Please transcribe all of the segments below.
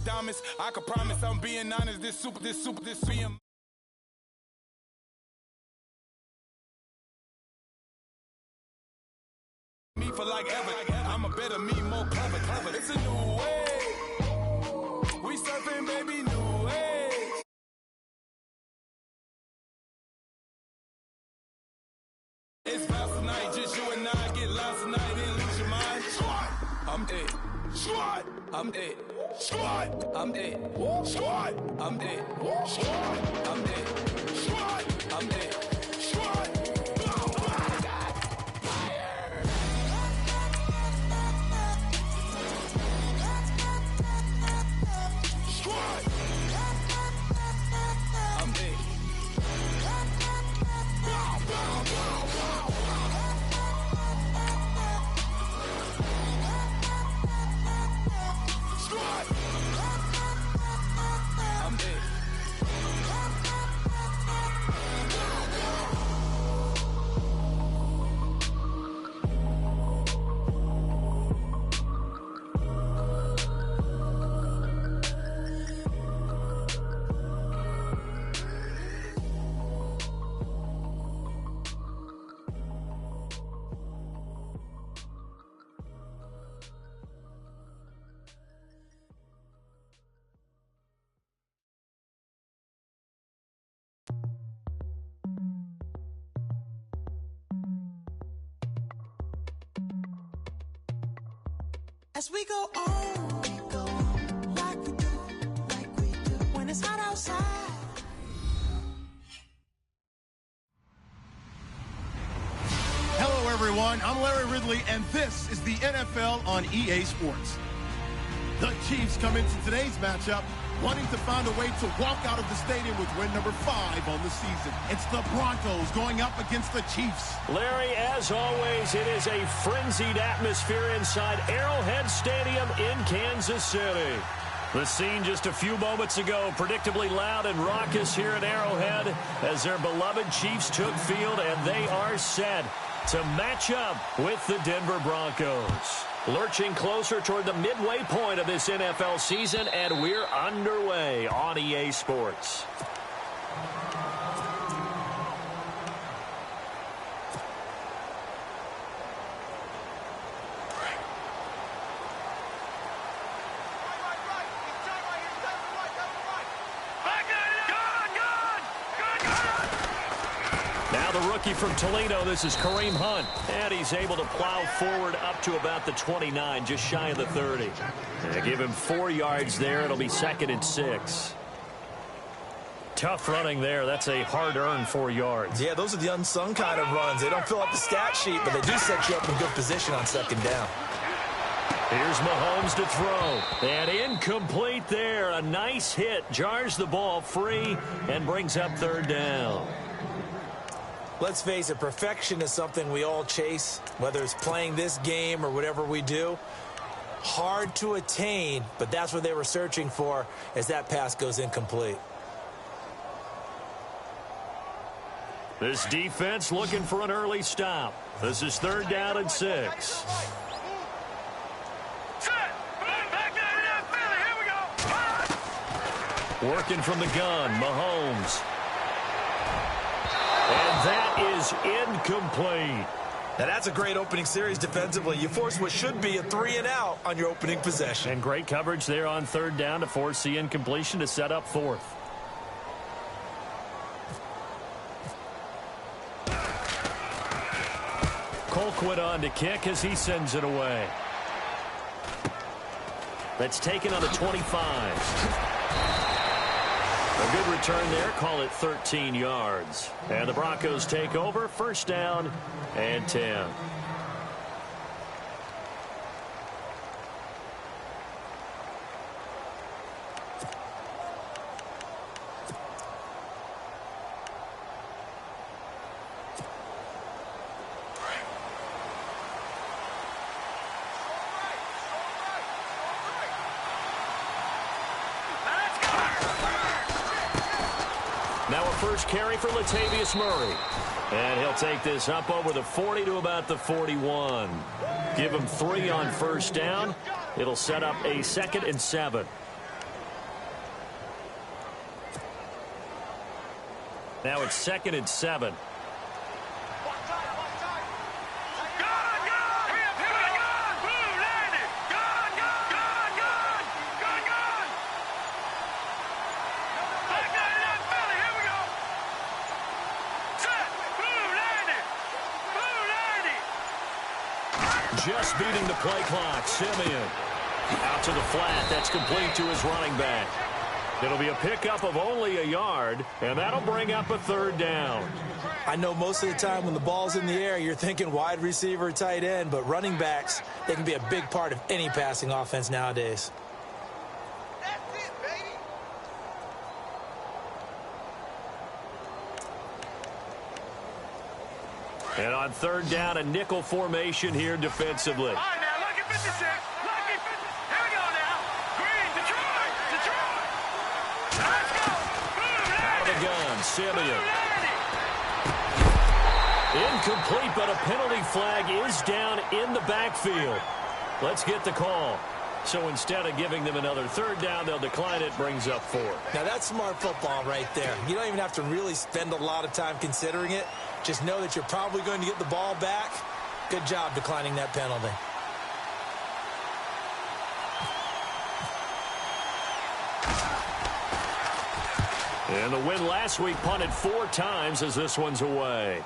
diamonds. I can promise I'm being honest. This being. Me for like ever. I'm a better me, more clever. It's a new way. We surfing, baby, new way. It's fast tonight, just you and I get lost tonight and lose your mind. Squad, I'm dead. Squad, I'm dead. Squad, I'm dead. Squad, I'm dead. Squad, I'm dead. Squad, I'm dead. Squad. As we go on, like we do, when it's hot outside. Hello, everyone. I'm Larry Ridley, and this is the NFL on EA Sports. The Chiefs come into today's matchup wanting to find a way to walk out of the stadium with win number 5 on the season. It's the Broncos going up against the Chiefs. Larry, as always, it is a frenzied atmosphere inside Arrowhead Stadium in Kansas City. The scene just a few moments ago, predictably loud and raucous here at Arrowhead as their beloved Chiefs took field, and they are set to match up with the Denver Broncos. Lurching closer toward the midway point of this NFL season, and we're underway on EA Sports. From Toledo, this is Kareem Hunt, and he's able to plow forward up to about the 29, just shy of the 30. And give him 4 yards there. It'll be 2nd and 6. Tough running there. That's a hard-earned 4 yards. Yeah, those are the unsung kind of runs. They don't fill out the stat sheet, but they do set you up in good position on 2nd down. Here's Mahomes to throw. And incomplete there. A nice hit. Jars the ball free and brings up 3rd down. Let's face it, perfection is something we all chase, whether it's playing this game or whatever we do. Hard to attain, but that's what they were searching for as that pass goes incomplete. This defense looking for an early stop. This is 3rd down and 6. Working from the gun, Mahomes. And that is incomplete. Now that's a great opening series defensively. You force what should be a 3-and-out on your opening possession. And great coverage there on 3rd down to force the incompletion to set up 4th. Colquitt on to kick as he sends it away. That's taken on the 25. A good return there. Call it 13 yards. And the Broncos take over. 1st down and 10. Now a first carry for Latavius Murray. And he'll take this up over the 40 to about the 41. Give him 3 on 1st down. It'll set up a 2nd and 7. Now it's 2nd and 7. Just beating the play clock. Simeon out to the flat. That's complete to his running back. It'll be a pickup of only a yard, and that'll bring up a 3rd down. I know most of the time when the ball's in the air, you're thinking wide receiver, tight end, but running backs, they can be a big part of any passing offense nowadays. That's it, baby. And on 3rd down, a nickel formation here defensively. All right, now, look at 56. Lucky 50. Here we go now. Green, Detroit. Let's go. Out of the gun, Simeon. Incomplete, but a penalty flag is down in the backfield. Let's get the call. So instead of giving them another 3rd down, they'll decline it, brings up 4. Now, that's smart football right there. You don't even have to really spend a lot of time considering it. Just know that you're probably going to get the ball back. Good job declining that penalty. And the win last week punted 4 times as this one's away.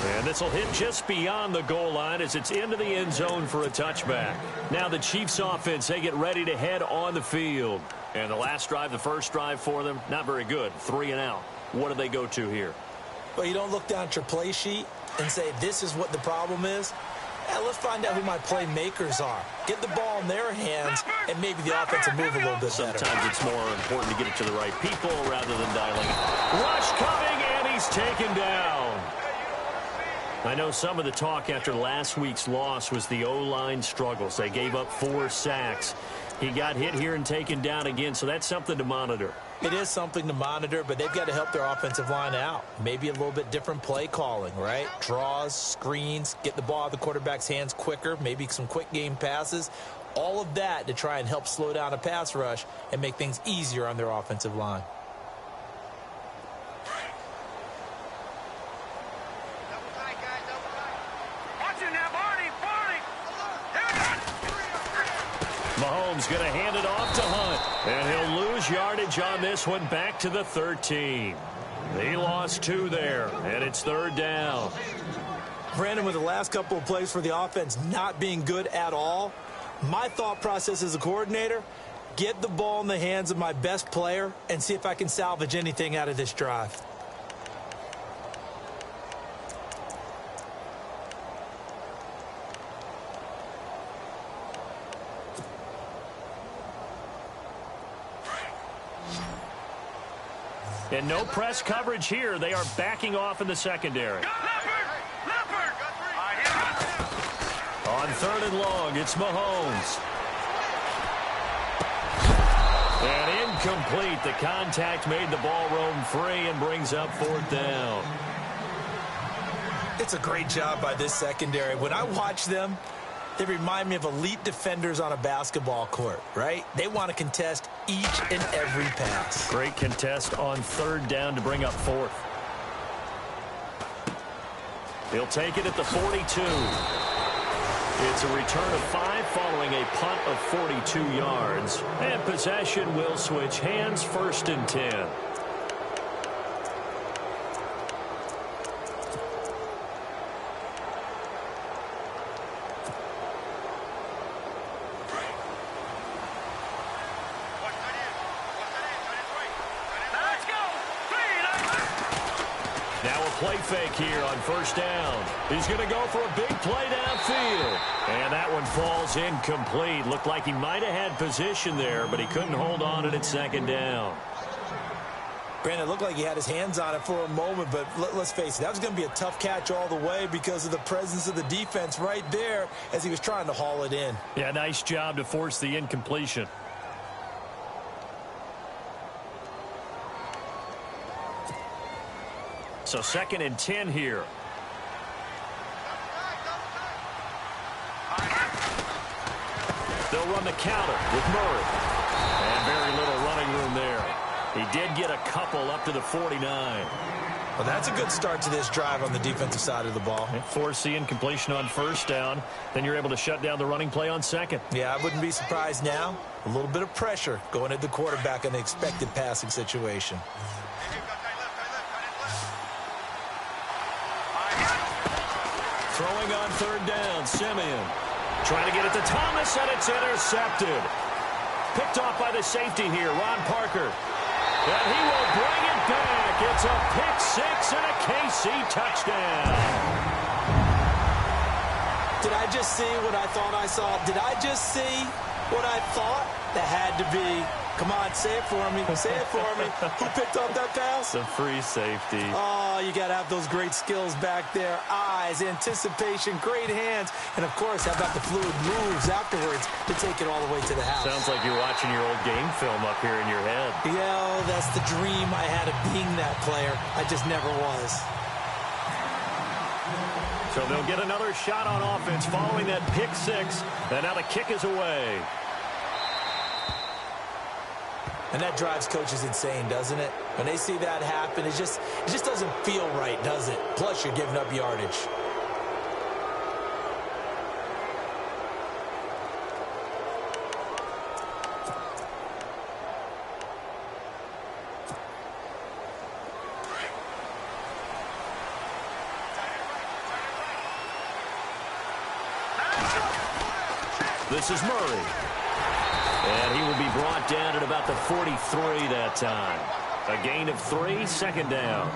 And this will hit just beyond the goal line as it's into the end zone for a touchback. Now the Chiefs offense, they get ready to head on the field. And the last drive, the first drive for them, not very good. 3 and out. What do they go to here? Well, you don't look down at your play sheet and say, this is what the problem is. Let's find out who my playmakers are. Get the ball in their hands, and maybe the offense will move a little bit better. Sometimes it's more important to get it to the right people rather than dialing it. Rush coming, and he's taken down. I know some of the talk after last week's loss was the O-line struggles. They gave up 4 sacks. He got hit here and taken down again, so that's something to monitor. It is something to monitor, but they've got to help their offensive line out. Maybe a little bit different play calling, right? Draws, screens, get the ball out of the quarterback's hands quicker, maybe some quick game passes. All of that to try and help slow down a pass rush and make things easier on their offensive line. Mahomes going to hand it off to Hunt. And he'll lose yardage on this one back to the 13. He lost 2 there, and it's 3rd down. Brandon, with the last couple of plays for the offense not being good at all, my thought process as a coordinator, get the ball in the hands of my best player and see if I can salvage anything out of this drive. And no press coverage here. They are backing off in the secondary. On 3rd and long, it's Mahomes. And incomplete. The contact made the ball roam free and brings up 4th down. It's a great job by this secondary. When I watch them, they remind me of elite defenders on a basketball court, right? They want to contest each and every pass. Great contest on 3rd down to bring up 4th. He'll take it at the 42. It's a return of 5 following a punt of 42 yards. And possession will switch hands, 1st and 10. Play fake here on 1st down. He's going to go for a big play downfield. And that one falls incomplete. Looked like he might have had position there, but he couldn't hold on to it at 2nd down. Brandon, it looked like he had his hands on it for a moment, but let's face it, that was going to be a tough catch all the way because of the presence of the defense right there as he was trying to haul it in. Yeah, nice job to force the incompletion. So 2nd and 10 here. They'll run the counter with Murray. And very little running room there. He did get a couple up to the 49. Well, that's a good start to this drive on the defensive side of the ball. Forcing completion on first down. Then you're able to shut down the running play on second. Yeah, I wouldn't be surprised now. A little bit of pressure going at the quarterback in the expected passing situation. Throwing on third down, Simeon. Trying to get it to Thomas, and it's intercepted. Picked off by the safety here, Ron Parker. And he will bring it back. It's a pick six and a KC touchdown. Did I just see what I thought I saw? Did I just see what I thought? That had to be. Come on, say it for me. Say it for me. Who picked up that pass? The free safety. Oh, you got to have those great skills back there. Eyes, anticipation, great hands. And, of course, how about the fluid moves afterwards to take it all the way to the house? Sounds like you're watching your old game film up here in your head. Yeah, that's the dream I had of being that player. I just never was. So they'll get another shot on offense following that pick six. And now the kick is away. And that drives coaches insane, doesn't it? When they see that happen, it just doesn't feel right, does it? Plus, you're giving up yardage. This is Murray. And he will be brought down at about the 43 that time. A gain of 3, second down.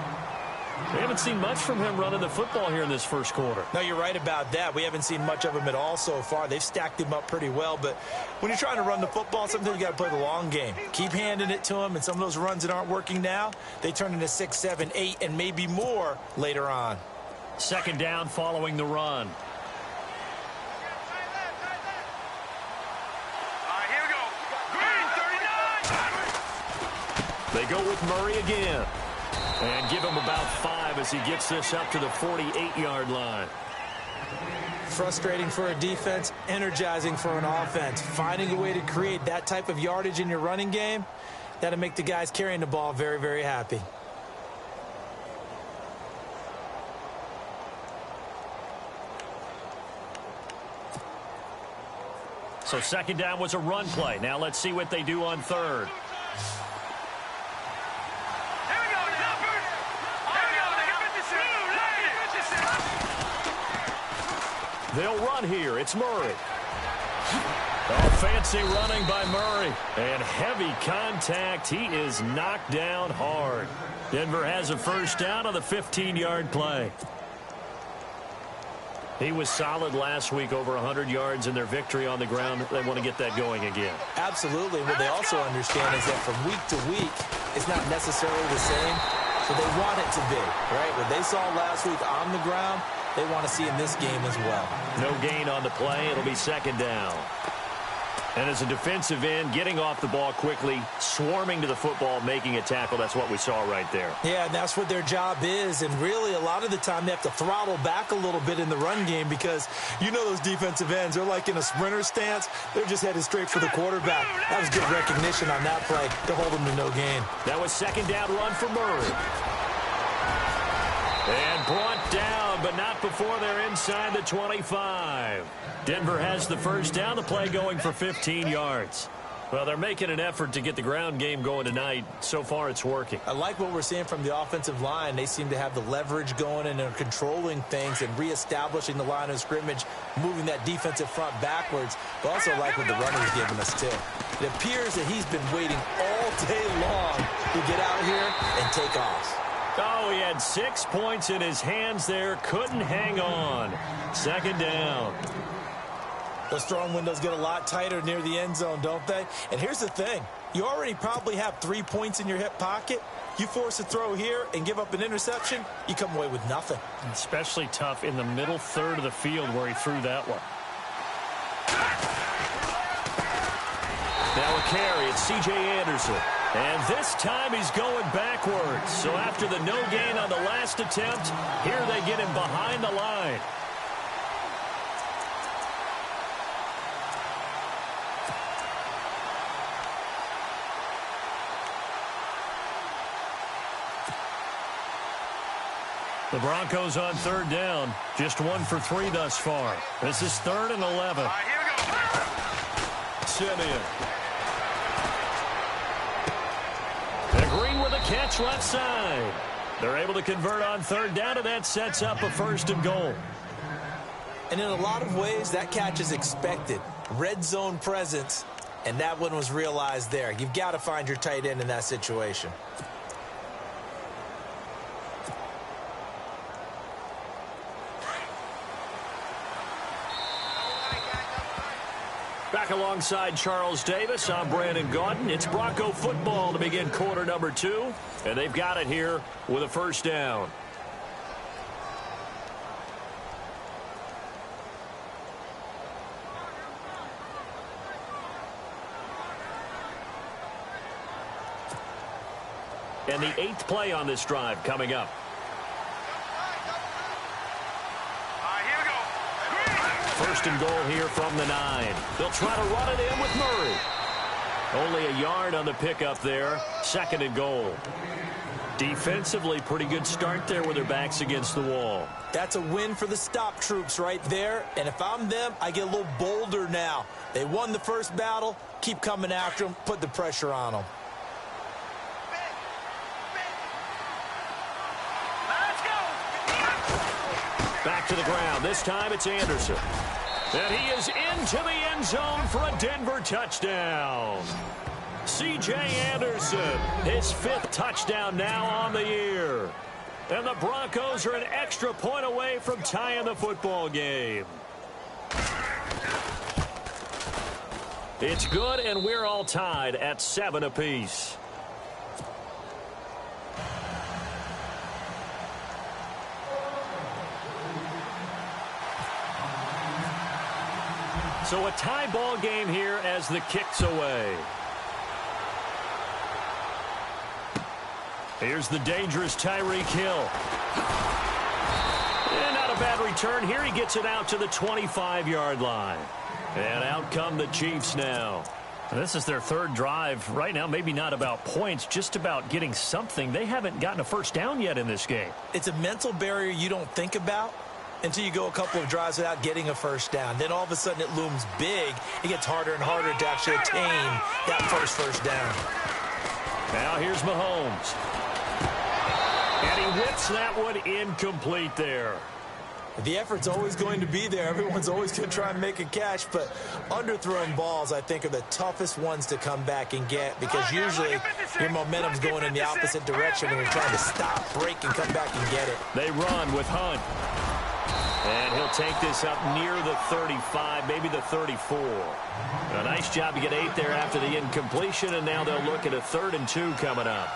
We haven't seen much from him running the football here in this first quarter. No, you're right about that. We haven't seen much of him at all so far. They've stacked him up pretty well. But when you're trying to run the football, sometimes you got to play the long game. Keep handing it to him, and some of those runs that aren't working now, they turn into 6, 7, 8, and maybe more later on. Second down following the run. They go with Murray again. And give him about 5 as he gets this up to the 48-yard line. Frustrating for a defense, energizing for an offense. Finding a way to create that type of yardage in your running game, that'll make the guys carrying the ball very, very happy. So second down was a run play. Now let's see what they do on third. They'll run here. It's Murray. Oh, fancy running by Murray. And heavy contact. He is knocked down hard. Denver has a first down on the 15-yard play. He was solid last week, over 100 yards in their victory on the ground. They want to get that going again. Absolutely. What they also understand is that from week to week, it's not necessarily the same, but they want it to be, right? What they saw last week on the ground, they want to see in this game as well. No gain on the play. It'll be second down. And as a defensive end, getting off the ball quickly, swarming to the football, making a tackle, that's what we saw right there. Yeah, and that's what their job is. And really, a lot of the time, they have to throttle back a little bit in the run game because you know those defensive ends, they're like in a sprinter stance. They're just headed straight for the quarterback. That was good recognition on that play to hold them to no gain. That was second down run for Murray. And brought down, but not before they're inside the 25. Denver has the first down, the play going for 15 yards. Well, they're making an effort to get the ground game going tonight. So far, it's working. I like what we're seeing from the offensive line. They seem to have the leverage going and are controlling things and reestablishing the line of scrimmage, moving that defensive front backwards. But also like what the runner's giving us, too. It appears that he's been waiting all day long to get out here and take off. Oh, he had 6 points in his hands there. Couldn't hang on. Second down. Those throwing windows get a lot tighter near the end zone, don't they? And here's the thing. You already probably have 3 points in your hip pocket. You force a throw here and give up an interception, you come away with nothing. Especially tough in the middle third of the field where he threw that one. Now a carry. It's C.J. Anderson. And this time he's going backwards. So after the no gain on the last attempt, here they get him behind the line. The Broncos on third down. Just 1 for 3 thus far. This is 3rd and 11. All right, here we go. Simeon. And Green with a catch left side. They're able to convert on third down, and that sets up a 1st and goal. And in a lot of ways, that catch is expected. Red zone presence, and that one was realized there. You've got to find your tight end in that situation. Back alongside Charles Davis, I'm Brandon Gaudin. It's Bronco football to begin quarter number 2, and they've got it here with a 1st down. And the 8th play on this drive coming up. All right, here we go. 1st and goal here from the 9. They'll try to run it in with Murray. Only a yard on the pickup there. 2nd and goal. Defensively, pretty good start there with their backs against the wall. That's a win for the stop troops right there. And if I'm them, I get a little bolder now. They won the first battle. Keep coming after them. Put the pressure on them. Let's go. Back to the ground. This time it's Anderson. And he is into the end zone for a Denver touchdown. C.J. Anderson, his 5th touchdown now on the year. And the Broncos are an extra point away from tying the football game. It's good, and we're all tied at 7 apiece. So a tie ball game here as the kick's away. Here's the dangerous Tyreek Hill. And not a bad return here. He gets it out to the 25-yard line. And out come the Chiefs now. This is their 3rd drive right now. Maybe not about points, just about getting something. They haven't gotten a 1st down yet in this game. It's a mental barrier you don't think about until you go a couple of drives without getting a 1st down. Then all of a sudden it looms big. It gets harder and harder to actually attain that first down. Now here's Mahomes. And he whips that one incomplete there. The effort's always going to be there. Everyone's always going to try and make a catch, but underthrown balls, I think, are the toughest ones to come back and get because usually your momentum's going in the opposite direction when you're trying to stop, break, and come back and get it. They run with Hunt. And he'll take this up near the 35, maybe the 34. A nice job to get 8 there after the incompletion, and now they'll look at a 3rd and 2 coming up.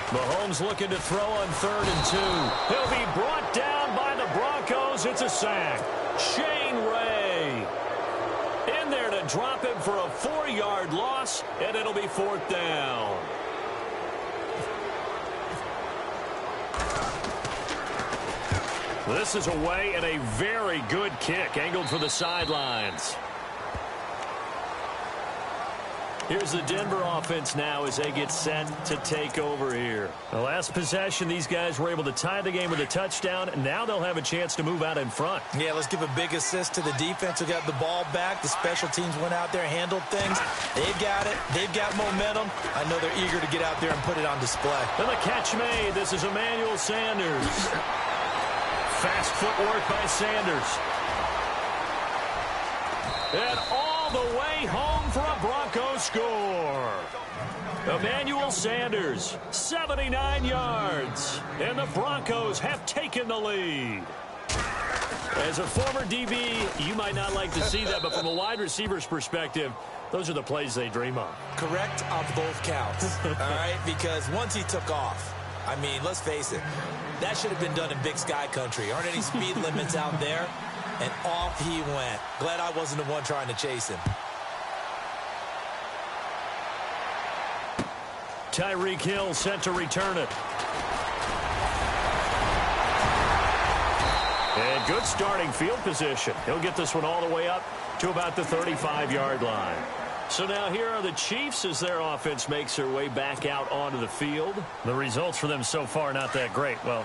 Mahomes looking to throw on 3rd and 2. He'll be brought down by the Broncos. It's a sack. Shane Ray in there to drop him for a 4-yard loss, and it'll be 4th down. This is away and a very good kick angled for the sidelines. Here's the Denver offense now as they get set to take over here. The last possession, these guys were able to tie the game with a touchdown, and now they'll have a chance to move out in front. Yeah, let's give a big assist to the defense who got the ball back. The special teams went out there, handled things. They've got it. They've got momentum. I know they're eager to get out there and put it on display. And the catch made. This is Emmanuel Sanders. Fast footwork by Sanders. And all the way home for a Broncos score. Emmanuel Sanders, 79 yards. And the Broncos have taken the lead. As a former DB, you might not like to see that, but from a wide receiver's perspective, those are the plays they dream of. Correct on both counts, all right? Because once he took off, I mean, let's face it, that should have been done in Big Sky Country. Aren't any speed limits out there? And off he went. Glad I wasn't the one trying to chase him. Tyreek Hill set to return it. And good starting field position. He'll get this one all the way up to about the 35-yard line. So now here are the Chiefs as their offense makes their way back out onto the field. The results for them so far not that great. Well,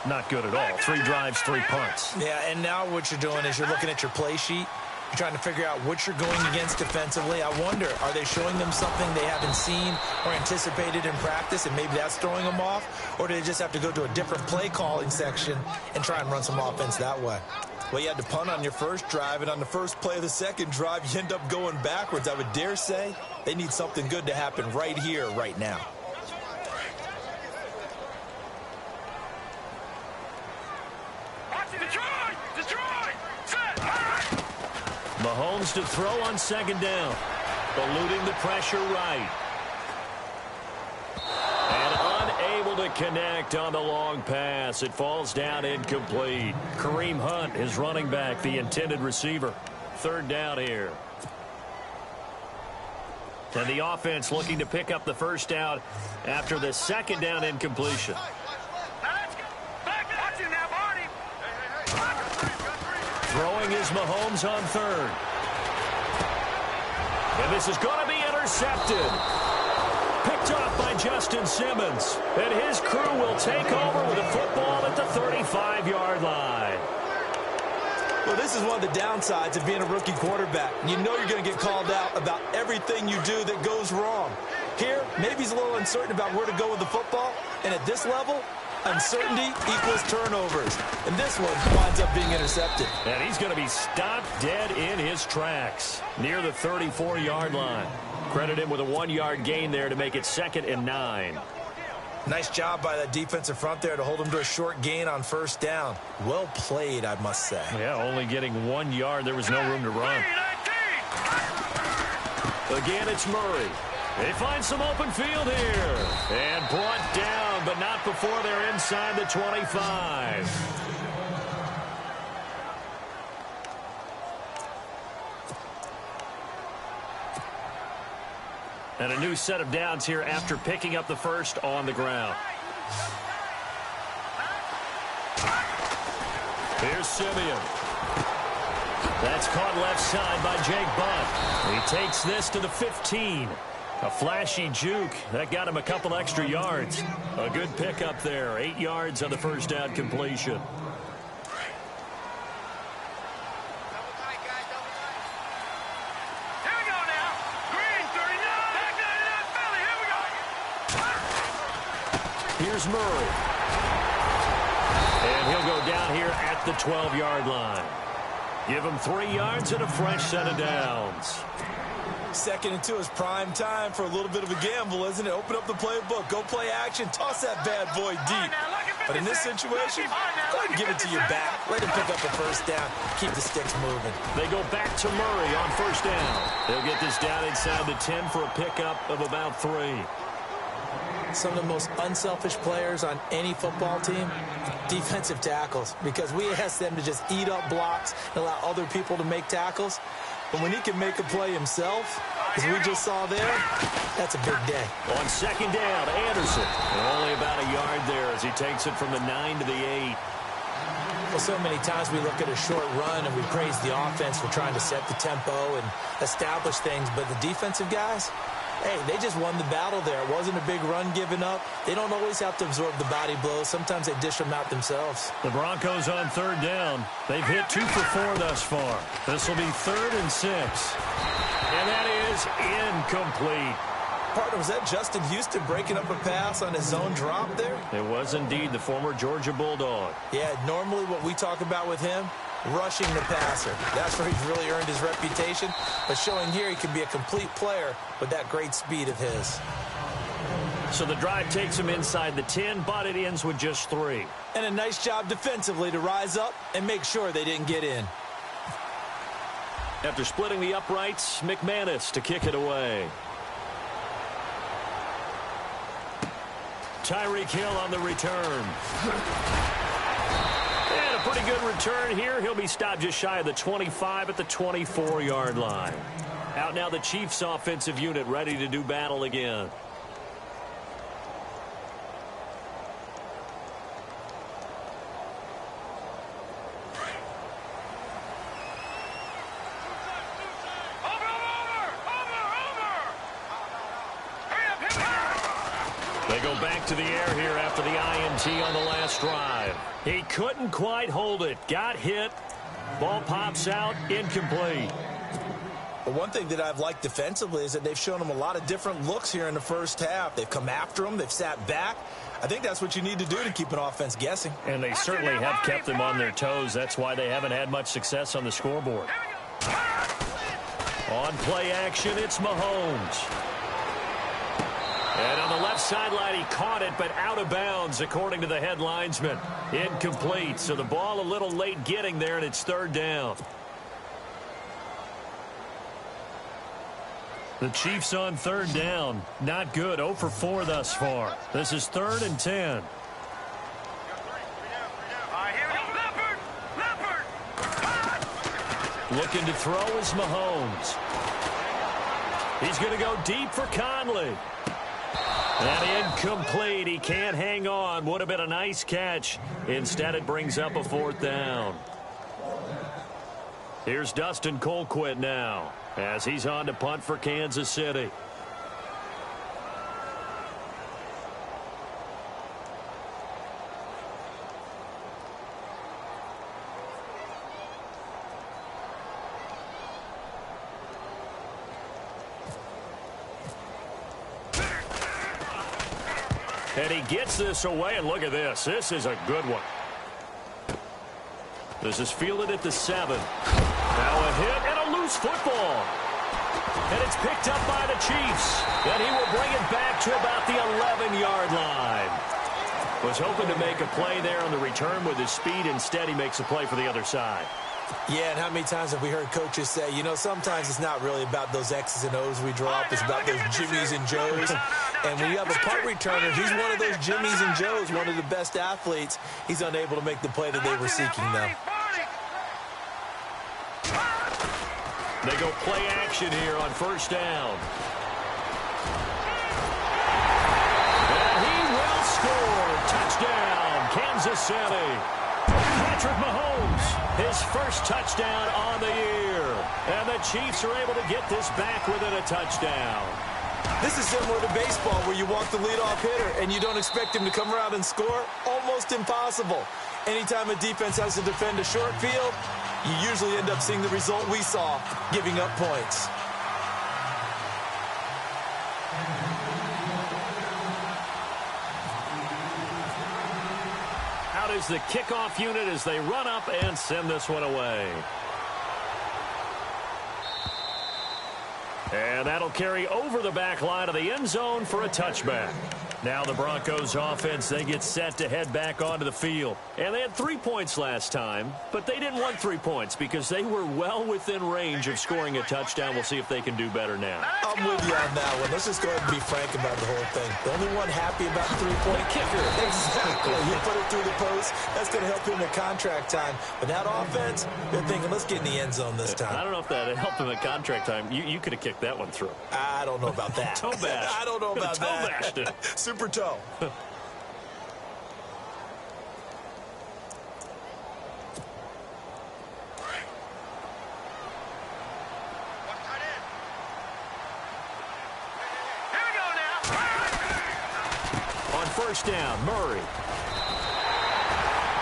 not good at all. 3 drives, 3 punts. Yeah, and now what you're doing is you're looking at your play sheet. You're trying to figure out what you're going against defensively. I wonder, are they showing them something they haven't seen or anticipated in practice, and maybe that's throwing them off? Or do they just have to go to a different play calling section and try and run some offense that way? Well, you had to punt on your first drive, and on the first play of the second drive, you end up going backwards. I would dare say they need something good to happen right here, right now. Mahomes to throw on second down. Eluding the pressure right. And unable to connect on the long pass. It falls down incomplete. Kareem Hunt, his running back, the intended receiver. 3rd down here. And the offense looking to pick up the first down after the 2nd down incompletion. Throwing is Mahomes on 3rd. And this is going to be intercepted. Picked off by Justin Simmons. And his crew will take over with the football at the 35-yard line. Well, this is one of the downsides of being a rookie quarterback. You know you're going to get called out about everything you do that goes wrong. Here, maybe he's a little uncertain about where to go with the football. And at this level, uncertainty equals turnovers. And this one winds up being intercepted. And he's going to be stopped dead in his tracks near the 34-yard line. Credit him with a 1-yard gain there to make it 2nd and 9. Nice job by that defensive front there to hold him to a short gain on first down. Well played, I must say. Yeah, only getting 1 yard. There was no room to run. Again, it's Murray. They find some open field here. And brought down, but not before they're inside the 25. And a new set of downs here after picking up the first on the ground. Here's Simeon. That's caught left side by Jake Butt. He takes this to the 15. A flashy juke. That got him a couple extra yards. A good pickup there. 8 yards on the first down completion. Here's Murray. And he'll go down here at the 12-yard line. Give him 3 yards and a fresh set of downs. 2nd and 2 is prime time for a little bit of a gamble, isn't it? Open up the playbook, go play action, toss that bad boy deep. But in this situation, go ahead and give it to your back. Let him pick up a first down. Keep the sticks moving. They go back to Murray on first down. They'll get this down inside the 10 for a pickup of about 3. Some of the most unselfish players on any football team, defensive tackles, because we ask them to just eat up blocks and allow other people to make tackles. But when he can make a play himself, as we just saw there, that's a big day. On second down, Anderson. And only about a yard there as he takes it from the 9 to the 8. Well, so many times we look at a short run and we praise the offense for trying to set the tempo and establish things. But the defensive guys, hey, they just won the battle there. It wasn't a big run given up. They don't always have to absorb the body blows. Sometimes they dish them out themselves. The Broncos on third down. They've hit 2 for 4 thus far. This will be 3rd and 6. And that is incomplete. Partner, was that Justin Houston breaking up a pass on his own drop there? It was indeed the former Georgia Bulldog. Yeah, normally what we talk about with him, rushing the passer. That's where he's really earned his reputation. But showing here he can be a complete player with that great speed of his. So the drive takes him inside the 10, but it ends with just 3. And a nice job defensively to rise up and make sure they didn't get in. After splitting the uprights, McManus to kick it away. Tyreek Hill on the return. And a pretty good return here. He'll be stopped just shy of the 25 at the 24-yard line. Out now the Chiefs offensive unit ready to do battle again. They go back to the air here after the INT on the last drive. He couldn't quite hold it. Got hit. Ball pops out. Incomplete. But one thing that I've liked defensively is that they've shown him a lot of different looks here in the first half. They've come after him. They've sat back. I think that's what you need to do to keep an offense guessing. And they certainly have kept them on their toes. That's why they haven't had much success on the scoreboard. On play action, it's Mahomes. And on the left sideline, he caught it, but out of bounds, according to the head linesman. Incomplete, so the ball a little late getting there, and it's third down. The Chiefs on third down. Not good. 0 for 4 thus far. This is 3rd and 10. Looking to throw is Mahomes. He's going to go deep for Conley. And incomplete. He can't hang on. Would have been a nice catch. Instead, it brings up a 4th down. Here's Dustin Colquitt now as he's on to punt for Kansas City. And he gets this away, and look at this. This is a good one. This is fielded at the 7. Now a hit and a loose football. And it's picked up by the Chiefs. And he will bring it back to about the 11-yard line. Was hoping to make a play there on the return with his speed. Instead, he makes a play for the other side. Yeah, and how many times have we heard coaches say, you know, sometimes it's not really about those X's and O's we drop. It's about those Jimmies and Joes. And when you have a punt returner, he's one of those Jimmies and Joes, one of the best athletes. He's unable to make the play that they were seeking, though. They go play action here on first down. And he will score. Touchdown, Kansas City. Patrick Mahomes, his first touchdown on the year. And the Chiefs are able to get this back within a touchdown. This is similar to baseball where you walk the leadoff hitter and you don't expect him to come around and score. Almost impossible. Anytime a defense has to defend a short field, you usually end up seeing the result we saw, giving up points. Out is the kickoff unit as they run up and send this one away. And that'll carry over the back line of the end zone for a touchback. Now the Broncos offense, they get set to head back onto the field. And they had 3 points last time, but they didn't want 3 points because they were well within range of scoring a touchdown. We'll see if they can do better now. I'm with you on that one. Let's just go ahead and be frank about the whole thing. The only one happy about the three-point kicker. Exactly. You put it through the post. That's going to help him at contract time. But that offense, they're thinking, let's get in the end zone this time. I don't know if that helped him at contract time. You could have kicked that one through. I don't know about that. Toe bash. I don't know about toe that. Bashed it. Super toe. First down, Murray.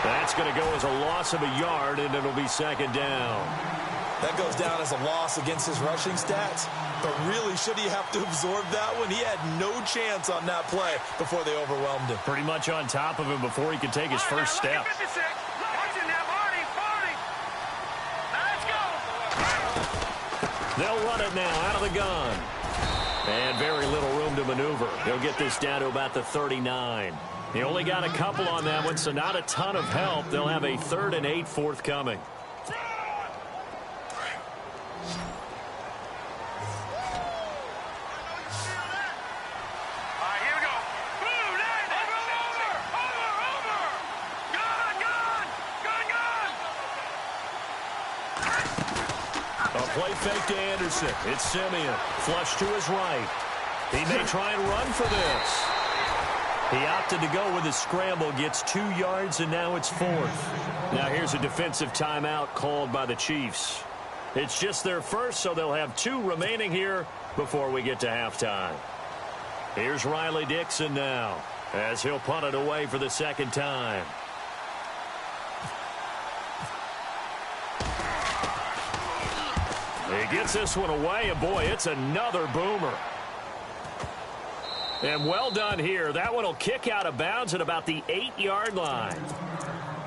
That's going to go as a loss of a yard, and it'll be second down. That goes down as a loss against his rushing stats. But really, should he have to absorb that one? He had no chance on that play before they overwhelmed him. Pretty much on top of him before he could take his first step. They'll run it now out of the gun. And very little room to maneuver. He'll get this down to about the 39. He only got a couple on that one, so not a ton of help. They'll have a 3rd and 8 forthcoming. Play fake to Anderson. It's Simeon. Flush to his right. He may try and run for this. He opted to go with his scramble. Gets 2 yards, and now it's 4th. Now here's a defensive timeout called by the Chiefs. It's just their first, so they'll have 2 remaining here before we get to halftime. Here's Riley Dixon now as he'll punt it away for the second time. He gets this one away, and boy, it's another boomer. And well done here. That one will kick out of bounds at about the 8-yard line.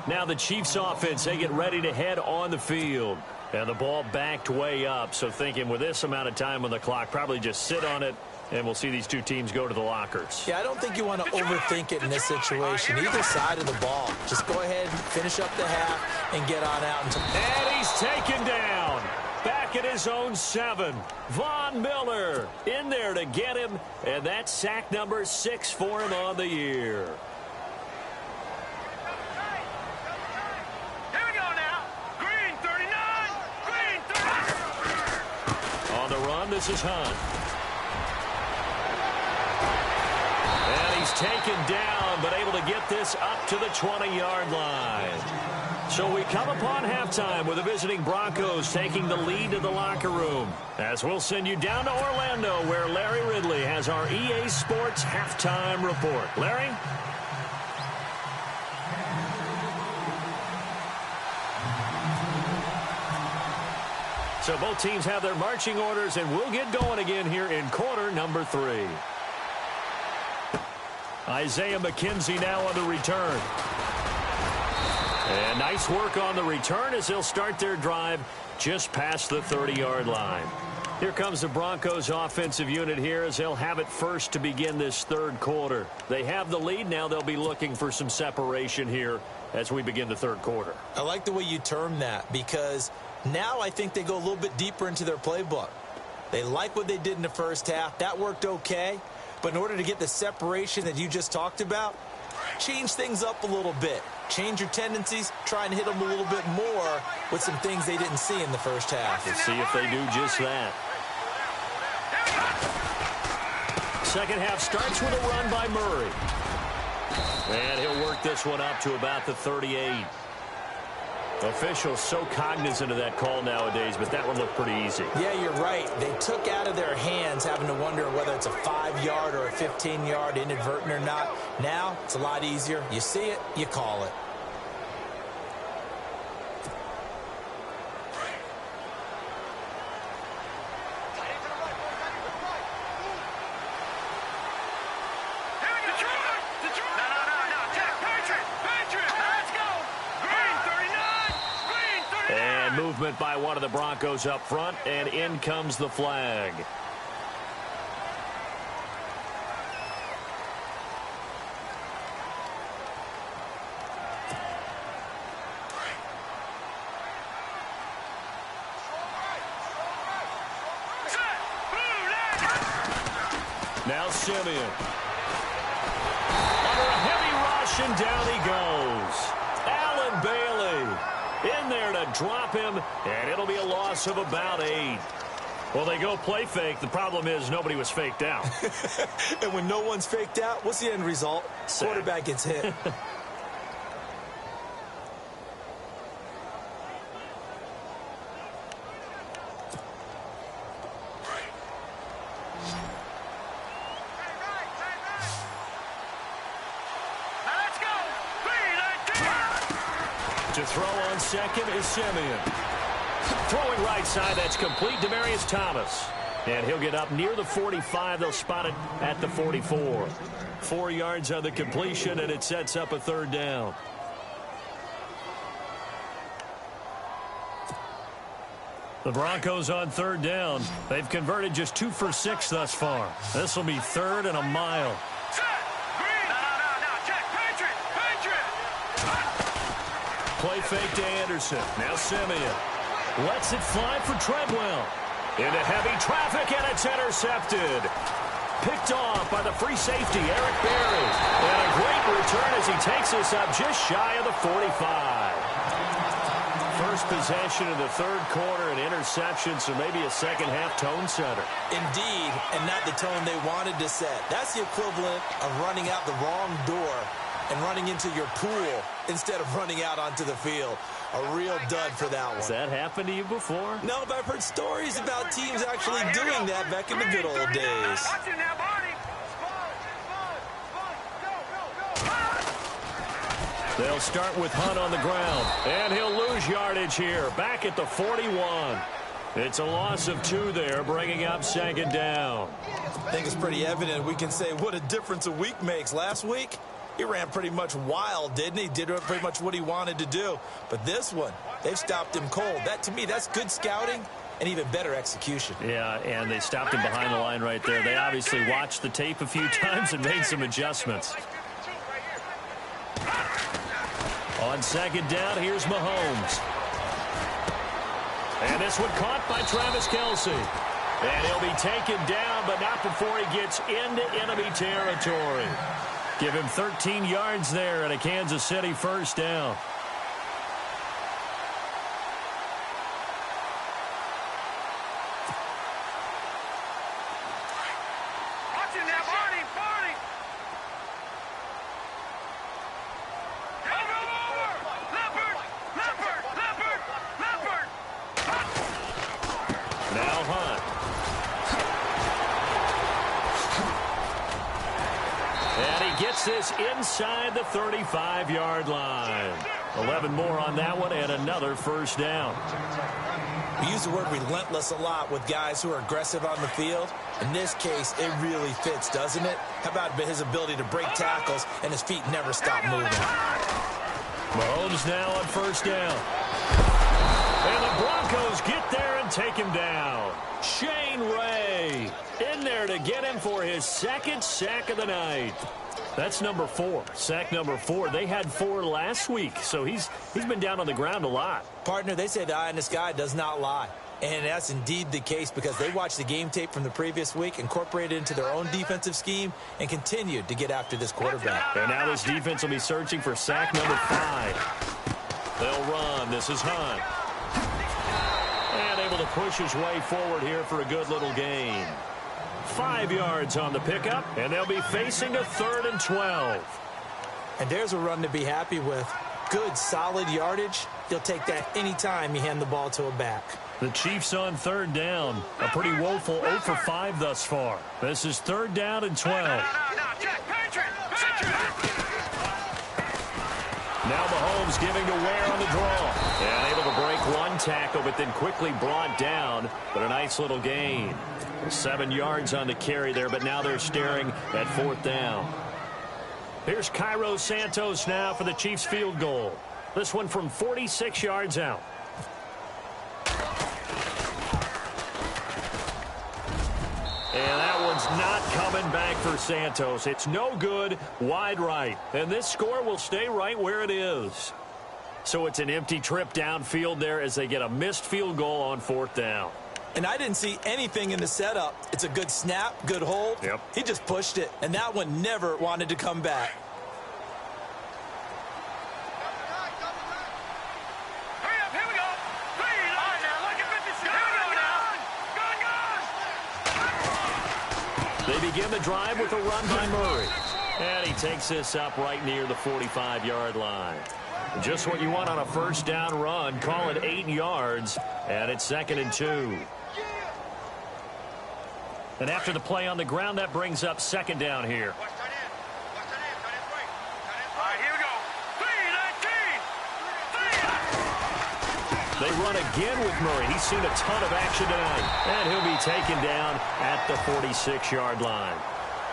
Now the Chiefs offense, they get ready to head on the field. And the ball backed way up. So thinking with this amount of time on the clock, probably just sit on it, and we'll see these two teams go to the lockers. Yeah, I don't think you want to overthink it in this situation. Either side of the ball. Just go ahead, finish up the half, and get on out. And he's taken down. Back at his own 7. Von Miller in there to get him. And that's sack number 6 for him on the year. Here we go now. Green 39. Green 39. On the run, this is Hunt. And he's taken down, but able to get this up to the 20-yard line. So we come upon halftime with the visiting Broncos taking the lead to the locker room. As we'll send you down to Orlando, where Larry Ridley has our EA Sports halftime report. Larry? So both teams have their marching orders, and we'll get going again here in quarter number 3. Isaiah McKenzie now on the return. And nice work on the return as they'll start their drive just past the 30-yard line. Here comes the Broncos offensive unit here as they'll have it first to begin this third quarter. They have the lead. Now they'll be looking for some separation here as we begin the third quarter. I like the way you term that because now I think they go a little bit deeper into their playbook. They like what they did in the first half. That worked okay. But in order to get the separation that you just talked about, change things up a little bit. Change your tendencies. Try and hit them a little bit more with some things they didn't see in the first half. We'll see if they do just that. Second half starts with a run by Murray. And he'll work this one up to about the 38. Officials so cognizant of that call nowadays, but that one looked pretty easy. Yeah, you're right. They took out of their hands having to wonder whether it's a 5-yard or a 15-yard inadvertent or not. Now, it's a lot easier. You see it, you call it. Movement by one of the Broncos up front, and in comes the flag. Now Simeon. Under a heavy rush, and down he goes. Allen Bailey in there to drop him, and it'll be a loss of about 8. Well, they go play fake. The problem is nobody was faked out. And when no one's faked out, what's the end result? Sack. Quarterback gets hit. To throw on second is Simeon. Throwing right side, that's complete. Demaryius Thomas. And he'll get up near the 45. They'll spot it at the 44. 4 yards on the completion, and it sets up a third down. The Broncos on third down. They've converted just 2 for 6 thus far. This will be third and a mile. Play fake to Anderson. Now Simeon lets it fly for Treadwell. Into heavy traffic, and it's intercepted. Picked off by the free safety, Eric Berry. And a great return as he takes us up just shy of the 45. First possession of the third quarter, an interception, so maybe a second-half tone setter. Indeed, and not the tone they wanted to set. That's the equivalent of running out the wrong door and running into your pool instead of running out onto the field. A real dud for that one. Has that happened to you before? No, but I've heard stories about teams actually doing that back in the good old days. They'll start with Hunt on the ground, and he'll lose yardage here, back at the 41. It's a loss of 2 there, bringing up second down. I think it's pretty evident. We can say what a difference a week makes. Last week, he ran pretty much wild, didn't he? Did pretty much what he wanted to do. But this one, they've stopped him cold. That, to me, that's good scouting and even better execution. Yeah, and they stopped him behind the line right there. They obviously watched the tape a few times and made some adjustments. On second down, here's Mahomes. And this one caught by Travis Kelce. And he'll be taken down, but not before he gets into enemy territory. Give him 13 yards there and a Kansas City first down. Watch him now, Barney. Now Hunt. And he gets this inside the 35-yard line. 11 more on that one and another first down. We use the word relentless a lot with guys who are aggressive on the field. In this case, it really fits, doesn't it? How about his ability to break tackles and his feet never stop moving? Mahomes now on first down. And the Broncos get there and take him down. Shane Ray in there to get him for his second sack of the night. That's number 4. Sack number 4. They had 4 last week, so he's been down on the ground a lot. Partner, they say the eye in the sky does not lie. And that's indeed the case because they watched the game tape from the previous week, incorporated it into their own defensive scheme, and continued to get after this quarterback. And now this defense will be searching for sack number 5. They'll run. This is Hunt. And able to push his way forward here for a good little gain. 5 yards on the pickup, and they'll be facing a 3rd and 12. And there's a run to be happy with. Good, solid yardage. You'll take that anytime you hand the ball to a back. The Chiefs on 3rd down. A pretty woeful 0 for 5 thus far. This is 3rd down and 12. No, Jack, Patrick. Now Mahomes giving to Ware on the draw. And able to break one tackle, but then quickly brought down. But a nice little gain. 7 yards on the carry there, but now they're staring at 4th down. Here's Cairo Santos now for the Chiefs field goal. This one from 46 yards out. And that one's not coming back for Santos. It's no good, wide right. And this score will stay right where it is. So it's an empty trip downfield there as they get a missed field goal on 4th down. And I didn't see anything in the setup. It's a good snap, good hold. Yep. He just pushed it, and that one never wanted to come back. Hurry up, here we go. Please, all right, now, look at 56. Here we go now. Going. They begin the drive with a run by Murray. And he takes this up right near the 45-yard line. Just what you want on a first down run. Call it 8 yards, and it's 2nd and 2. And after the play on the ground, that brings up 2nd down here. All right, here we go. 3-19. They run again with Murray. He's seen a ton of action tonight. And he'll be taken down at the 46-yard line.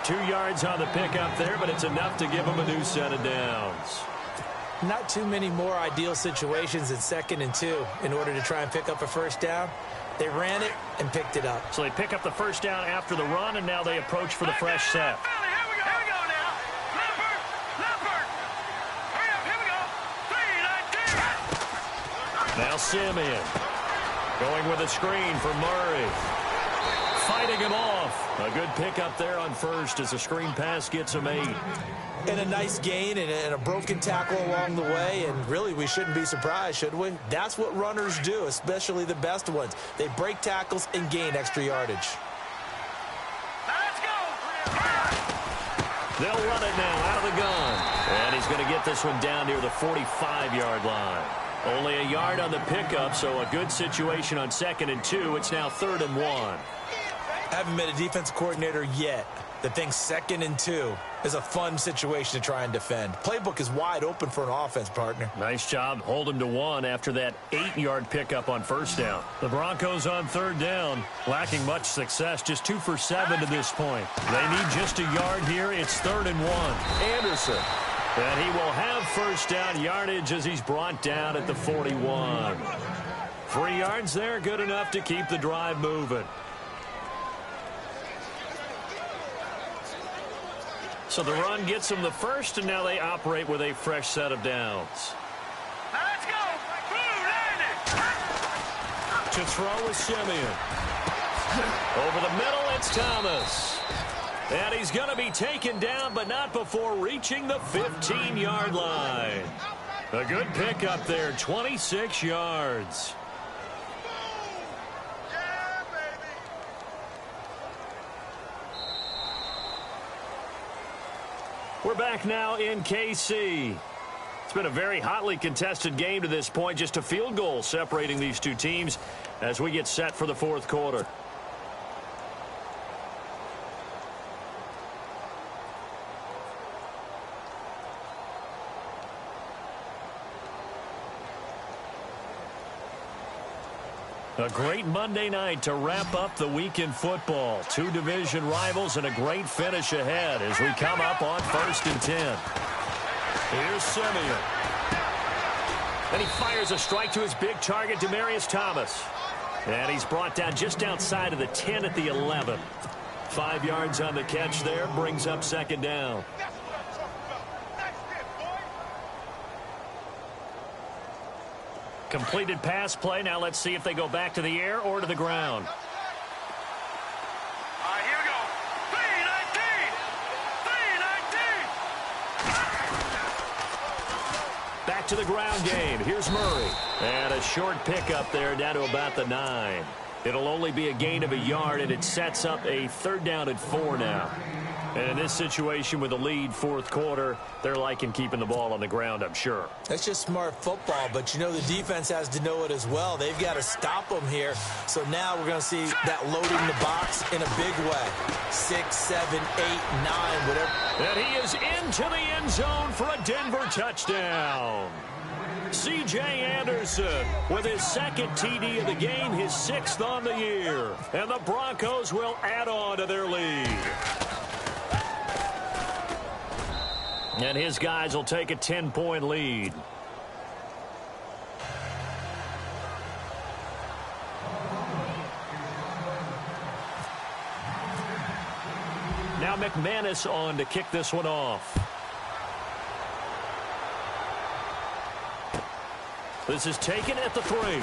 2 yards on the pickup there, but it's enough to give him a new set of downs. Not too many more ideal situations in 2nd and 2 in order to try and pick up a first down. They ran it and picked it up. So they pick up the first down after the run, and now they approach for the fresh set. Here we go now. Leopard. Hurry up, here we go. 3-19. Now Simeon going with a screen for Murray. Fighting him off. A good pickup there on first as the screen pass gets him 8. And a nice gain and a broken tackle along the way. And really, we shouldn't be surprised, should we? That's what runners do, especially the best ones. They break tackles and gain extra yardage. Now let's go. They'll run it now out of the gun. And he's going to get this one down near the 45-yard line. Only a yard on the pickup, so a good situation on 2nd and 2. It's now 3rd and 1. Haven't been a defensive coordinator yet that thinks 2nd and 2 is a fun situation to try and defend. Playbook is wide open for an offense, partner. Nice job. Hold him to 1 after that 8-yard pickup on first down. The Broncos on 3rd down, lacking much success, just 2 for 7 to this point. They need just a yard here. It's 3rd and 1. Anderson. And he will have first down yardage as he's brought down at the 41. 3 yards there, good enough to keep the drive moving. So the run gets them the first, and now they operate with a fresh set of downs. Now let's go. To throw is Simeon. Over the middle, it's Thomas. And he's going to be taken down, but not before reaching the 15-yard line. A good pickup there, 26 yards. We're back now in KC. It's been a very hotly contested game to this point. Just a field goal separating these two teams as we get set for the 4th quarter. A great Monday night to wrap up the week in football. 2 division rivals and a great finish ahead as we come up on 1st and 10. Here's Simeon. And he fires a strike to his big target, Demaryius Thomas. And he's brought down just outside of the 10 at the 11. 5 yards on the catch there, brings up 2nd down. Completed pass play. Now let's see if they go back to the air or to the ground. All right, here we go. 3-19. Back to the ground game. Here's Murray. And a short pickup there down to about the 9. It'll only be a gain of a yard, and it sets up a 3rd down and 4 now. And in this situation with a lead 4th quarter, they're liking keeping the ball on the ground, I'm sure. That's just smart football, but you know the defense has to know it as well. They've got to stop them here. So now we're going to see that loading the box in a big way. 6, 7, 8, 9, whatever. And he is into the end zone for a Denver touchdown. C.J. Anderson with his 2nd TD of the game, his 6th on the year. And the Broncos will add on to their lead. And his guys will take a 10-point lead. Now McManus on to kick this one off. This is taken at the 3.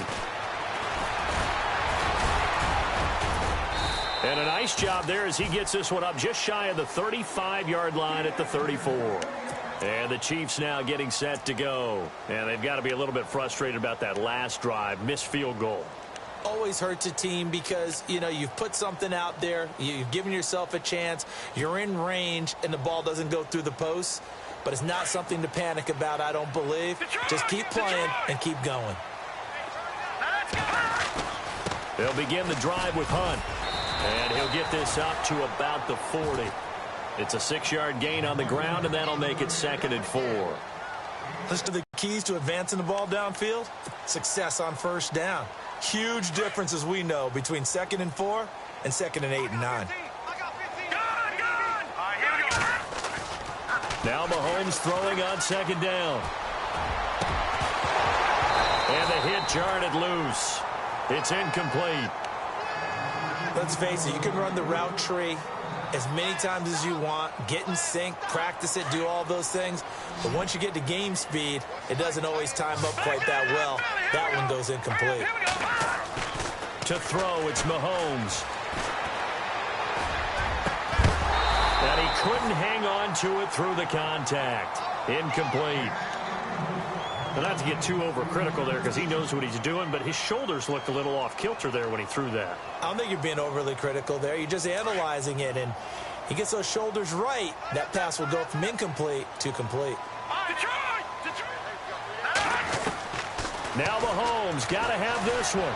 And a nice job there as he gets this one up just shy of the 35-yard line at the 34. And the Chiefs now getting set to go. And they've got to be a little bit frustrated about that last drive, missed field goal. Always hurts a team because, you know, you've put something out there, you've given yourself a chance, you're in range, and the ball doesn't go through the posts. But it's not something to panic about, I don't believe. Just keep playing and keep going. They'll begin the drive with Hunt. And he'll get this up to about the 40. It's a 6-yard gain on the ground, and that'll make it 2nd and 4. Listen to the keys to advancing the ball downfield. Success on 1st down. Huge difference, as we know, between 2nd and 4 and 2nd and 8 and 9. Now Mahomes throwing on 2nd down. And the hit jarred it loose. It's incomplete. Let's face it, you can run the route tree as many times as you want, get in sync, practice it, do all those things. But once you get to game speed, it doesn't always time up quite that well. That one goes incomplete. To throw, it's Mahomes. And he couldn't hang on to it through the contact. Incomplete. Well, not to get too overcritical there because he knows what he's doing, but his shoulders looked a little off kilter there when he threw that. I don't think you're being overly critical there. You're just analyzing it, and he gets those shoulders right. That pass will go from incomplete to complete. Now Mahomes got to have this one.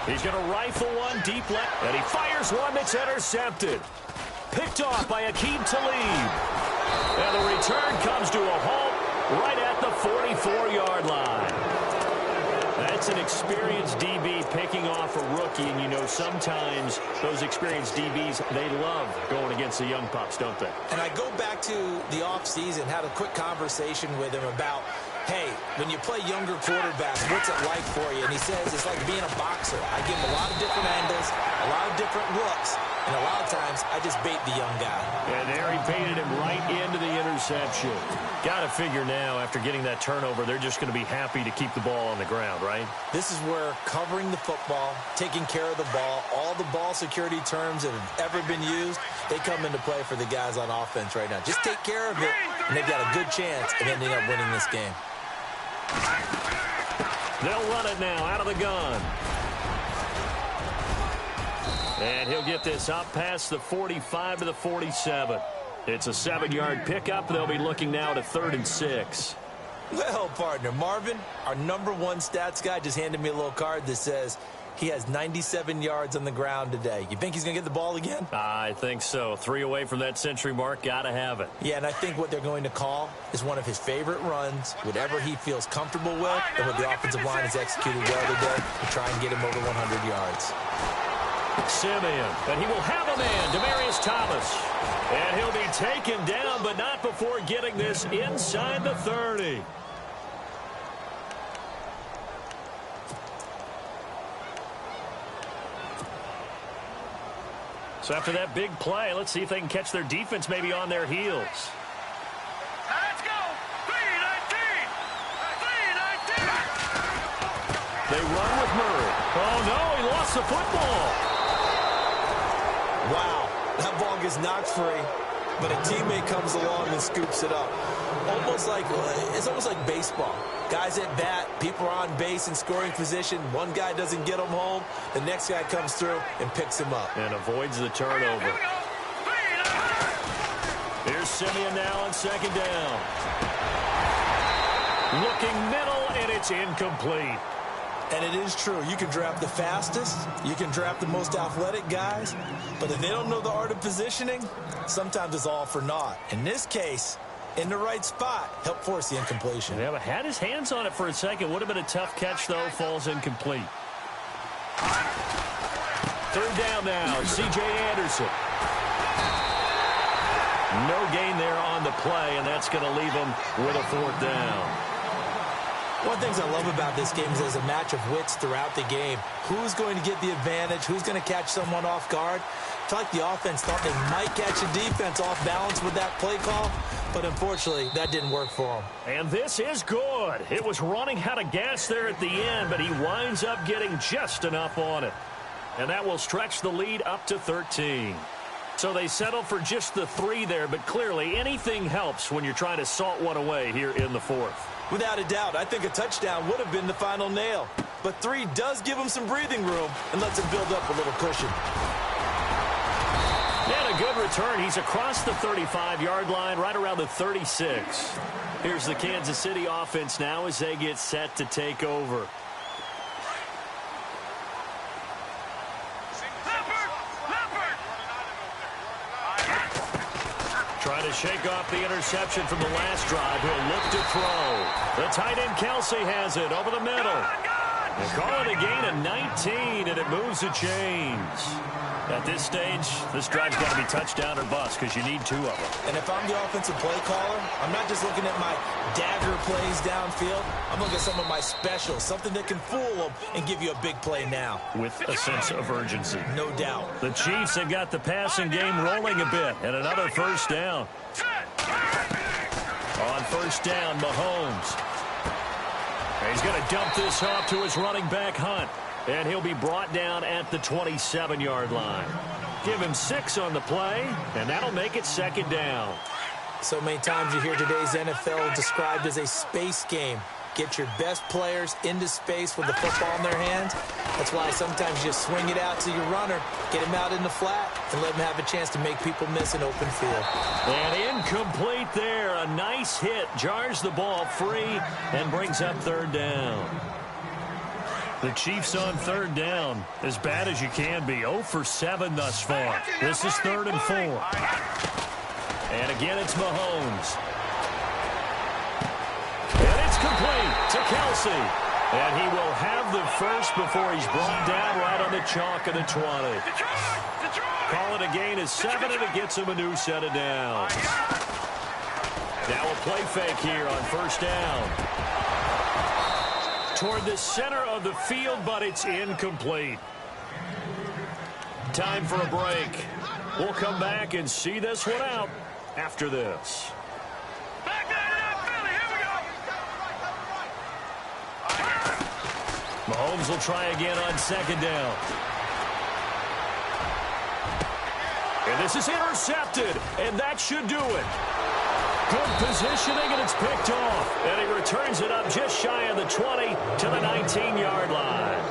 He's going to rifle one deep left, and he fires one that's intercepted. Picked off by Aqib Talib. And the return comes to a halt right at the 44-yard line. That's an experienced DB picking off a rookie, and you know sometimes those experienced DBs, they love going against the young pups, don't they? And I go back to the offseason, had a quick conversation with him about, hey, when you play younger quarterbacks, what's it like for you? And he says it's like being a boxer. I give him a lot of different angles, a lot of different looks, and a lot of times I just bait the young guy. And there he baited him right into the interception. Got to figure now, after getting that turnover, they're just going to be happy to keep the ball on the ground, right? This is where covering the football, taking care of the ball, all the ball security terms that have ever been used, they come into play for the guys on offense right now. Just take care of it, and they've got a good chance of ending up winning this game. They'll run it now out of the gun. And he'll get this up past the 45 to the 47. It's a 7-yard pickup. They'll be looking now to 3rd and 6. Well, partner, Marvin, our #1 stats guy, just handed me a little card that says he has 97 yards on the ground today. You think he's going to get the ball again? I think so. 3 away from that century mark. Got to have it. Yeah, and I think what they're going to call is one of his favorite runs, whatever he feels comfortable with, and what the offensive line has executed well today to try and get him over 100 yards. Simeon, and he will have a man, Demaryius Thomas. And he'll be taken down, but not before getting this inside the 30. So after that big play, let's see if they can catch their defense maybe on their heels. Now let's go. 3-19. 3-19. They run with Murray. Oh, no, he lost the football. Wow, that ball gets knocked free, but a teammate comes along and scoops it up. It's almost like baseball. Guys at bat, people are on base in scoring position. One guy doesn't get him home. The next guy comes through and picks him up. And avoids the turnover. Here we go. 3-19. Here's Simeon now on 2nd down. Looking middle, and it's incomplete. And it is true. You can draft the fastest. You can draft the most athletic guys. But if they don't know the art of positioning, sometimes it's all for naught. In this case, in the right spot, help force the incompletion. Yeah, but had his hands on it for a second. Would have been a tough catch, though. Falls incomplete. 3rd down now. C.J. Anderson. No gain there on the play, and that's going to leave him with a 4th down. One of the things I love about this game is there's a match of wits throughout the game. Who's going to get the advantage? Who's going to catch someone off guard? I feel like the offense thought they might catch a defense off balance with that play call, but unfortunately, that didn't work for them. And this is good. It was running out of gas there at the end, but he winds up getting just enough on it. And that will stretch the lead up to 13. So they settle for just the 3 there, but clearly anything helps when you're trying to salt one away here in the 4th. Without a doubt, I think a touchdown would have been the final nail. But 3 does give him some breathing room and lets him build up a little cushion. And a good return. He's across the 35-yard line, right around the 36. Here's the Kansas City offense now as they get set to take over. Trying to shake off the interception from the last drive. He'll look to throw. The tight end Kelsey has it over the middle. They call it a gain of 19, and it moves the chains. At this stage, this drive's got to be touchdown or bust because you need 2 of them. And if I'm the offensive play caller, I'm not just looking at my dagger plays downfield. I'm looking at some of my specials, something that can fool them and give you a big play now. With a sense of urgency. No doubt. The Chiefs have got the passing game rolling a bit, and another 1st down. On 1st down, Mahomes. He's going to dump this off to his running back, Hunt. And he'll be brought down at the 27-yard line. Give him 6 on the play, and that'll make it 2nd down. So many times you hear today's NFL described as a space game. Get your best players into space with the football in their hands. That's why sometimes you just swing it out to your runner, get him out in the flat, and let him have a chance to make people miss an open field. And incomplete there. A nice hit. Jars the ball free and brings up 3rd down. The Chiefs on third down, as bad as you can be. 0 for 7 thus far. This is 3rd and 4. And again, it's Mahomes. And it's complete to Kelsey. And he will have the first before he's brought down right on the chalk of the 20. Call it a gain of 7, and it gets him a new set of downs. Now a play fake here on first down. Toward the center of the field, but it's incomplete. Time for a break. We'll come back and see this one out after this. Back that up, Philly. Here we go. Mahomes will try again on second down. And this is intercepted, and that should do it. Good positioning, and it's picked off. And he returns it up just shy of the 20 to the 19-yard line.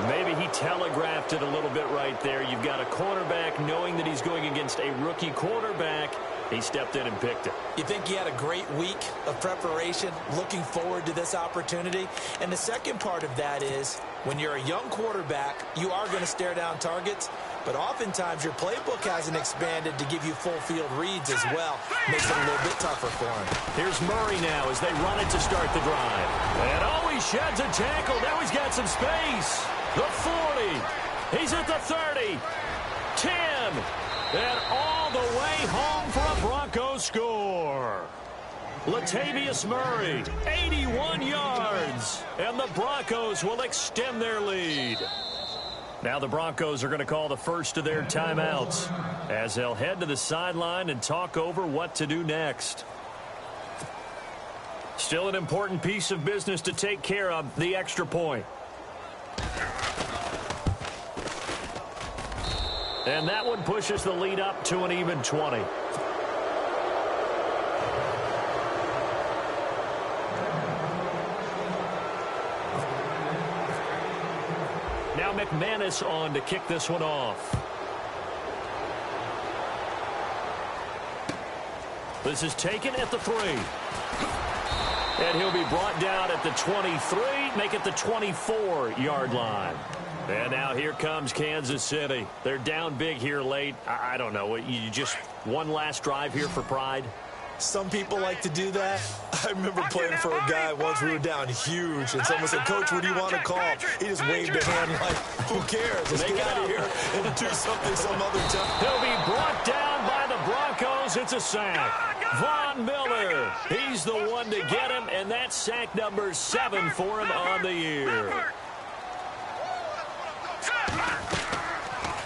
Maybe he telegraphed it a little bit right there. You've got a cornerback knowing that he's going against a rookie quarterback. He stepped in and picked it. You think he had a great week of preparation, looking forward to this opportunity? And the second part of that is, when you're a young quarterback, you are going to stare down targets, but oftentimes your playbook hasn't expanded to give you full field reads as well. Makes it a little bit tougher for him. Here's Murray now as they run it to start the drive. And oh, he sheds a tackle. Now he's got some space. The 40. He's at the 30. 10. And all the way home for a Broncos score. Latavius Murray, 81 yards. And the Broncos will extend their lead. Now the Broncos are going to call the first of their timeouts as they'll head to the sideline and talk over what to do next. Still an important piece of business to take care of, the extra point. And that one pushes the lead up to an even 20. Now McManus on to kick this one off. This is taken at the 3. And he'll be brought down at the 23, make it the 24-yard line. And now here comes Kansas City. They're down big here late. I don't know. You just one last drive here for pride? Some people like to do that. I remember playing for a guy once. We were down huge, and someone said, "Coach, what do you want to call?" He just waved a hand like, "Who cares? Let's get out of here and do something some other time." He'll be brought down by the Broncos. It's a sack. Von Miller, he's the one to get him, and that's sack number 7 for him on the year.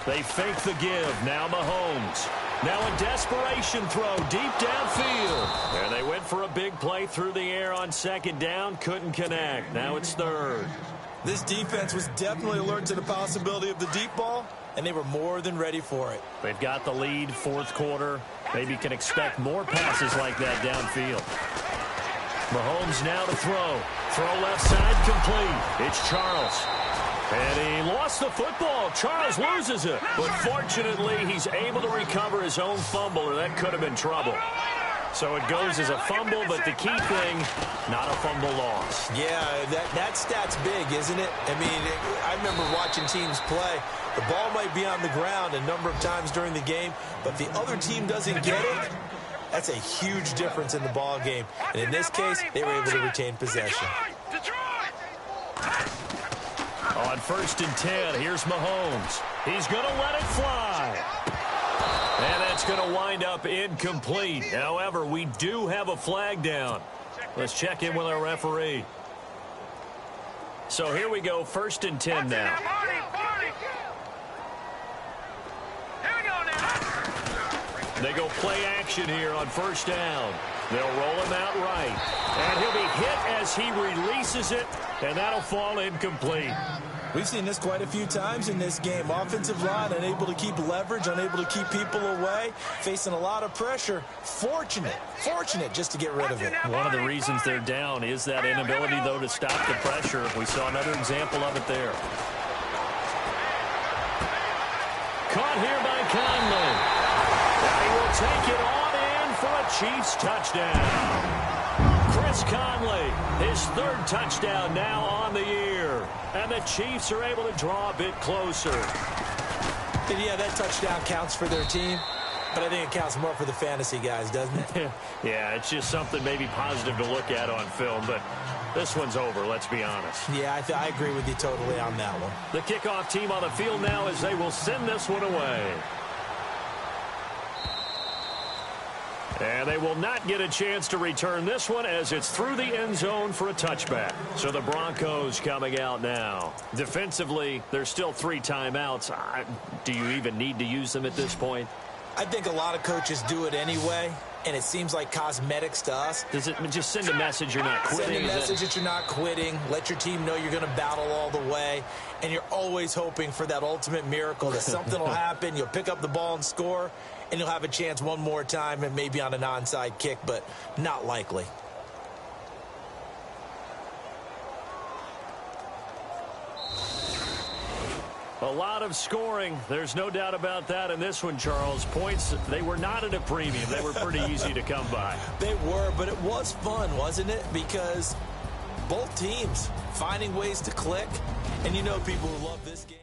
They fake the give. Now Mahomes. Now a desperation throw deep downfield. And they went for a big play through the air on second down. Couldn't connect. Now it's third. This defense was definitely alert to the possibility of the deep ball, and they were more than ready for it. They've got the lead, fourth quarter. Maybe can expect more passes like that downfield. Mahomes now to throw. Throw left side complete. It's Charles. And he lost the football. Charles loses it. But fortunately, he's able to recover his own fumble, or that could have been trouble. So it goes as a fumble, but the key thing, not a fumble loss. Yeah, that stat's big, isn't it? I mean, I remember watching teams play. The ball might be on the ground a number of times during the game, but the other team doesn't get it. That's a huge difference in the ball game. And in this case, they were able to retain possession. On 1st and 10, here's Mahomes. He's going to let it fly. And that's going to wind up incomplete. However, we do have a flag down. Let's check in with our referee. So here we go, 1st and 10 now. They go play action here on 1st down. They'll roll him out right. And he'll be hit as he releases it, and that'll fall incomplete. We've seen this quite a few times in this game. Offensive line unable to keep leverage, unable to keep people away, facing a lot of pressure. Fortunate just to get rid of it. One of the reasons they're down is that inability, though, to stop the pressure. We saw another example of it there. Caught here by Conley. And he will take it on in for a Chiefs touchdown. Chris Conley, his 3rd touchdown now on the year. And the Chiefs are able to draw a bit closer. And yeah, that touchdown counts for their team, but I think it counts more for the fantasy guys, doesn't it? Yeah, it's just something maybe positive to look at on film, but this one's over, let's be honest. Yeah, I agree with you totally on that one. The kickoff team on the field now as they will send this one away. And they will not get a chance to return this one as it's through the end zone for a touchback. So the Broncos coming out now. Defensively, there's still 3 timeouts. Do you even need to use them at this point? I think a lot of coaches do it anyway, and it seems like cosmetics to us. Does it just send a message you're not quitting? Send a message that you're not quitting. Let your team know you're going to battle all the way, and you're always hoping for that ultimate miracle that something will happen. You'll pick up the ball and score, and you'll have a chance one more time and maybe on an onside kick, but not likely. A lot of scoring. There's no doubt about that in this one, Charles. Points, they were not at a premium. They were pretty easy to come by. They were, but it was fun, wasn't it? Because both teams finding ways to click. And you know people who love this game.